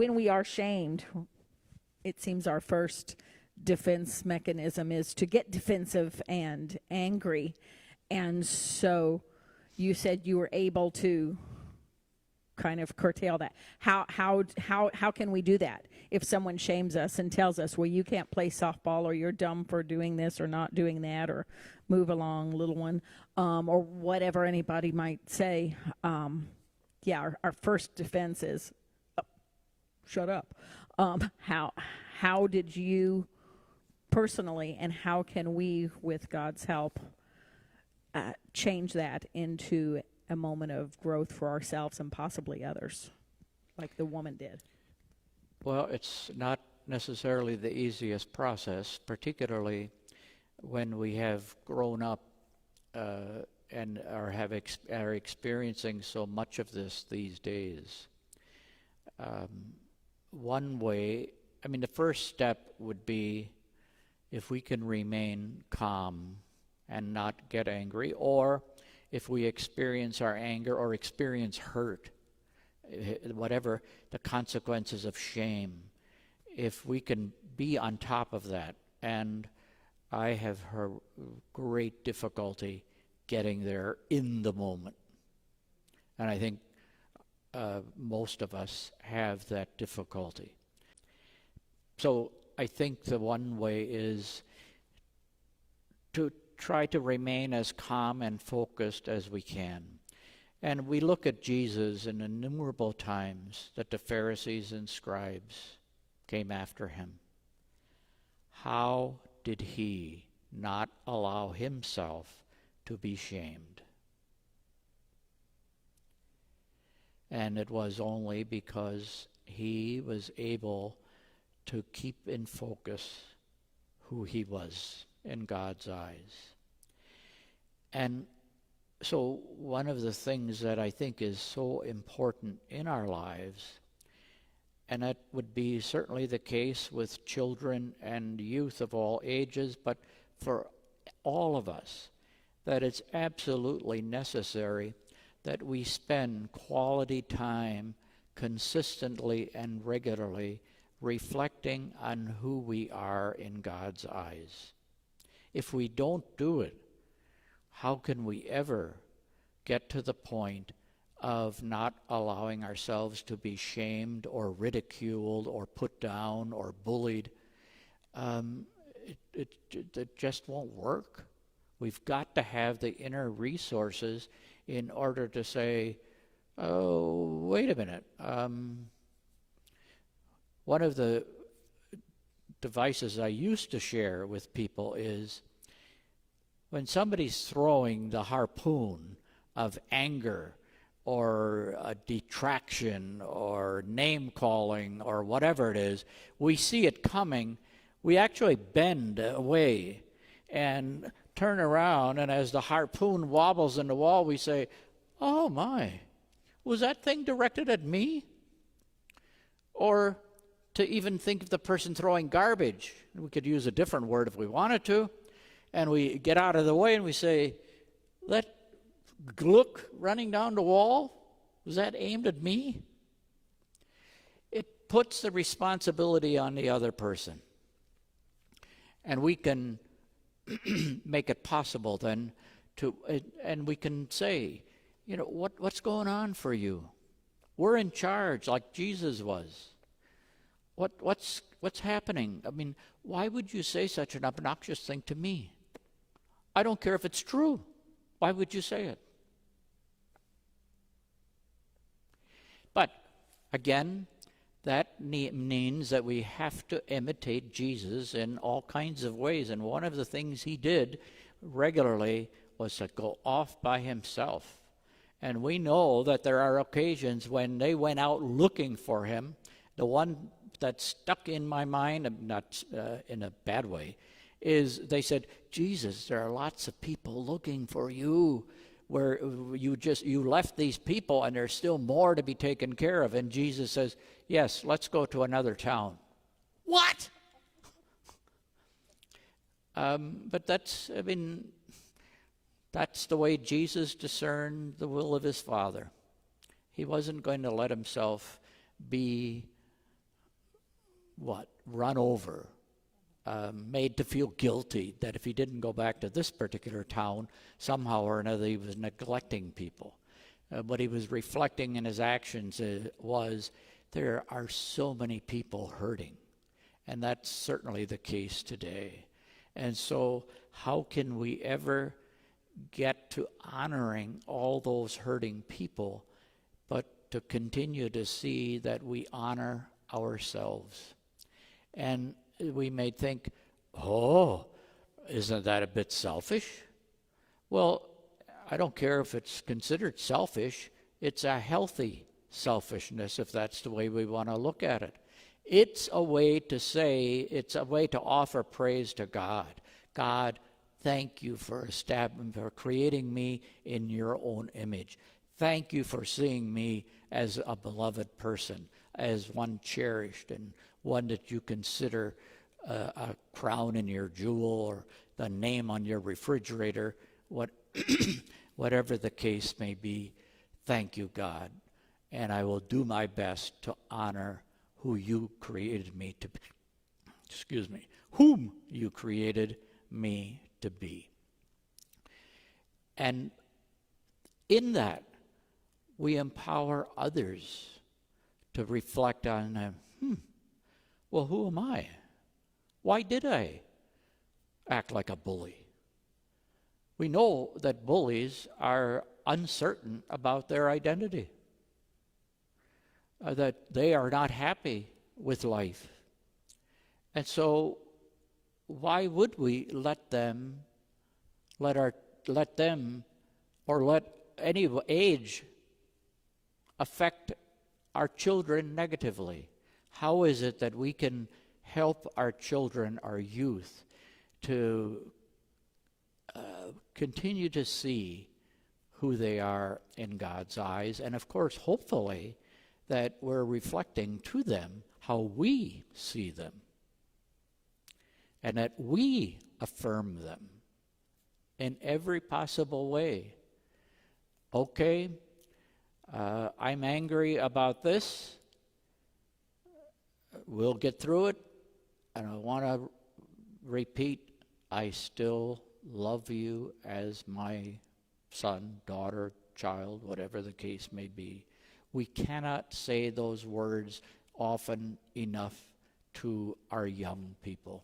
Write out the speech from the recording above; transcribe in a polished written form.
when we are shamed, it seems our first defense mechanism is to get defensive and angry. And so you said you were able to kind of curtail that. How can we do that? If someone shames us and tells us, well, you can't play softball, or you're dumb for doing this or not doing that, or move along, little one, or whatever anybody might say, our first defense is, oh, shut up. How did you personally, and how can we, with God's help, change that into a moment of growth for ourselves and possibly others, like the woman did? Well, it's not necessarily the easiest process, particularly when we have grown up and are experiencing so much of this these days. One way, the first step would be if we can remain calm and not get angry, or if we experience our anger or experience hurt, whatever the consequences of shame, if we can be on top of that. And I have great difficulty getting there in the moment. And I think most of us have that difficulty. So I think the one way is to try to remain as calm and focused as we can. And we look at Jesus in innumerable times that the Pharisees and scribes came after him. How did he not allow himself to be shamed? And it was only because he was able to keep in focus who he was in God's eyes. And so one of the things that I think is so important in our lives, and that would be certainly the case with children and youth of all ages, but for all of us, that it's absolutely necessary that we spend quality time consistently and regularly reflecting on who we are in God's eyes. If we don't do it, how can we ever get to the point of not allowing ourselves to be shamed or ridiculed or put down or bullied? It just won't work. We've got to have the inner resources in order to say, oh, wait a minute. One of the devices I used to share with people is when somebody's throwing the harpoon of anger or a detraction or name calling or whatever it is, we see it coming, we actually bend away and turn around, and as the harpoon wobbles in the wall, we say, oh my, was that thing directed at me? Or to even think of the person throwing garbage. We could use a different word if we wanted to. And we get out of the way and we say, that look running down the wall, was that aimed at me? It puts the responsibility on the other person. And we can make it possible then and we can say, what's going on for you? We're in charge like Jesus was. What's happening? Why would you say such an obnoxious thing to me? I don't care if it's true. Why would you say it? But again, that means that we have to imitate Jesus in all kinds of ways. And one of the things he did regularly was to go off by himself. And we know that there are occasions when they went out looking for him. The one that stuck in my mind, not in a bad way, is they said, Jesus, there are lots of people looking for you, where you left these people and there's still more to be taken care of. And Jesus says, yes, let's go to another town. What? But that's the way Jesus discerned the will of his Father. He wasn't going to let himself be run over, made to feel guilty that if he didn't go back to this particular town, somehow or another he was neglecting people. What he was reflecting in his actions was there are so many people hurting. And that's certainly the case today. And so how can we ever get to honoring all those hurting people, but to continue to see that we honor ourselves? And we may think, oh, isn't that a bit selfish? Well, I don't care if it's considered selfish. It's a healthy selfishness, if that's the way we want to look at it. It's a way to say, it's a way to offer praise to God. God, thank you for creating me in your own image. Thank you for seeing me as a beloved person, as one cherished and one that you consider a crown in your jewel or the name on your refrigerator, whatever the case may be. Thank you, God. And I will do my best to honor who you created me to be. Whom you created me to be. And in that, we empower others to reflect on, well, who am I? Why did I act like a bully? We know that bullies are uncertain about their identity, that they are not happy with life. And so why would we let them or let any age affect our children negatively? How is it that we can help our children, our youth, to continue to see who they are in God's eyes? And of course, hopefully, that we're reflecting to them how we see them, and that we affirm them in every possible way. Okay, I'm angry about this. We'll get through it. And I want to repeat, I still love you as my son, daughter, child, whatever the case may be. We cannot say those words often enough to our young people.